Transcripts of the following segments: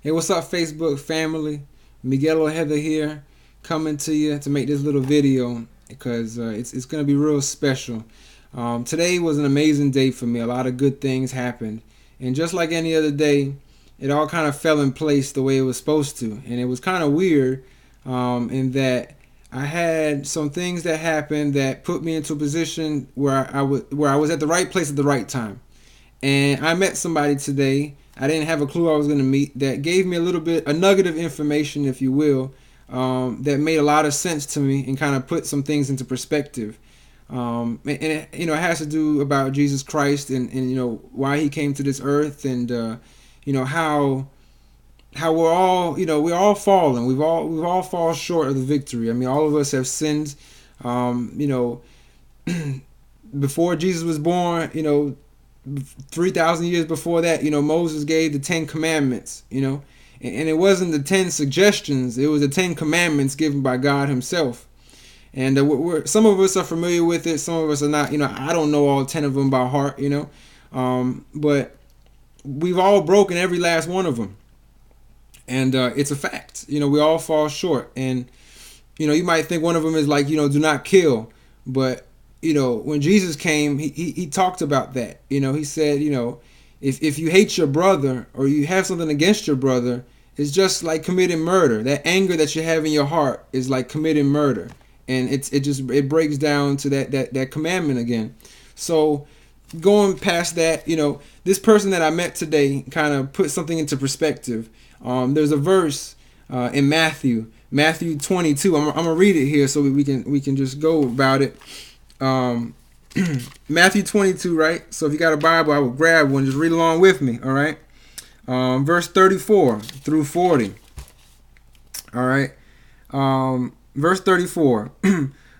Hey, what's up, Facebook family? Miguel Ojeda here, coming to you to make this little video because it's going to be real special. Today was an amazing day for me. A lot of good things happened. And just like any other day, it all kind of fell in place the way it was supposed to. And it was kind of weird in that I had some things that happened that put me into a position where I was at the right place at the right time. And I met somebody today. I didn't have a clue I was going to meet that gave me a nugget of information, if you will, that made a lot of sense to me and kind of put some things into perspective. And it, it has to do about Jesus Christ and why he came to this earth and how we're all we're all fallen. We've all fall short of the victory. I mean, all of us have sinned. Before Jesus was born, 3,000 years before that, Moses gave the 10 commandments, and it wasn't the 10 suggestions. It was the 10 commandments given by God himself. And some of us are familiar with it. Some of us are not. I don't know all 10 of them by heart, but we've all broken every last one of them. And it's a fact. We all fall short. And, you might think one of them is like, do not kill. But when Jesus came, he talked about that. He said, if you hate your brother or you have something against your brother, it's just like committing murder. That anger that you have in your heart is like committing murder. And it breaks down to that commandment again. So going past that, this person that I met today kind of put something into perspective. There's a verse in Matthew 22. I'm gonna read it here so we can just go about it. Matthew 22, right? So if you got a Bible, I would grab one. Just read along with me, all right? Verse 34 through 40. All right. Verse 34.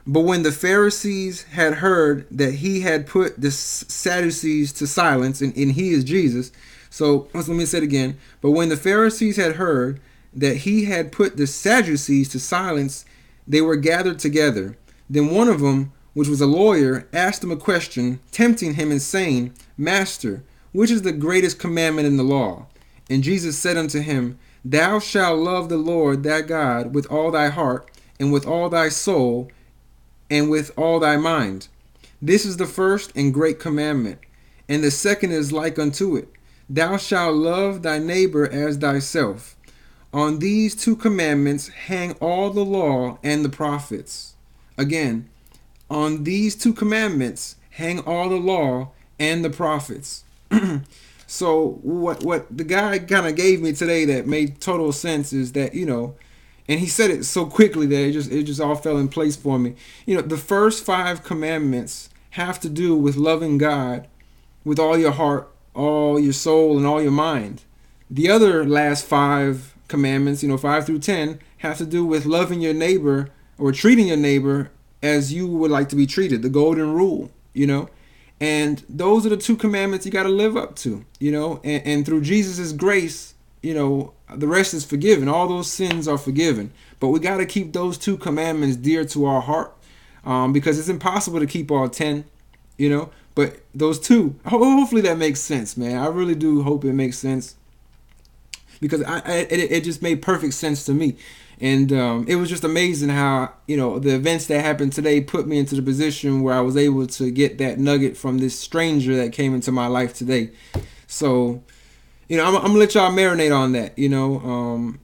But when the Pharisees had heard that he had put the Sadducees to silence, and he is Jesus. So let me say it again. But when the Pharisees had heard that he had put the Sadducees to silence, they were gathered together. Then one of them, which was a lawyer, asked him a question, tempting him and saying, Master, which is the greatest commandment in the law? And Jesus said unto him, Thou shalt love the Lord thy God with all thy heart, and with all thy soul, and with all thy mind. This is the first and great commandment. And the second is like unto it. Thou shalt love thy neighbor as thyself. On these two commandments hang all the law and the prophets. Again, on these two commandments hang all the law and the prophets. So what the guy kind of gave me today that made total sense is that, and he said it so quickly that it just all fell in place for me. The first 5 commandments have to do with loving God with all your heart, all your soul, and all your mind. The other last 5 commandments, 5 through 10, have to do with loving your neighbor or treating your neighbor as you would like to be treated, the golden rule, and those are the 2 commandments you got to live up to, and through Jesus's grace, the rest is forgiven. All those sins are forgiven, but we got to keep those 2 commandments dear to our heart, because it's impossible to keep all 10, but those 2, hopefully that makes sense, man. I really do hope it makes sense, because it just made perfect sense to me. And it was just amazing how, the events that happened today put me into the position where I was able to get that nugget from this stranger that came into my life today. So, I'm going to let y'all marinate on that,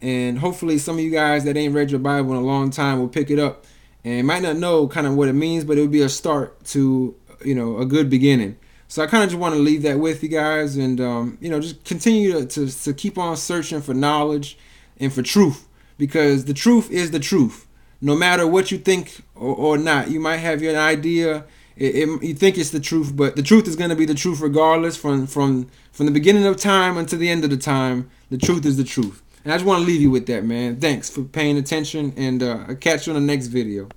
and hopefully some of you guys that ain't read your Bible in a long time will pick it up and might not know kind of what it means, but it would be a start to, a good beginning. So I kind of just want to leave that with you guys and, just continue to keep on searching for knowledge and for truth. Because the truth is the truth, no matter what you think or not. You might have your idea, you think it's the truth, but the truth is going to be the truth regardless. From the beginning of time until the end of the time, the truth is the truth. And I just want to leave you with that, man. Thanks for paying attention, and I'll catch you on the next video.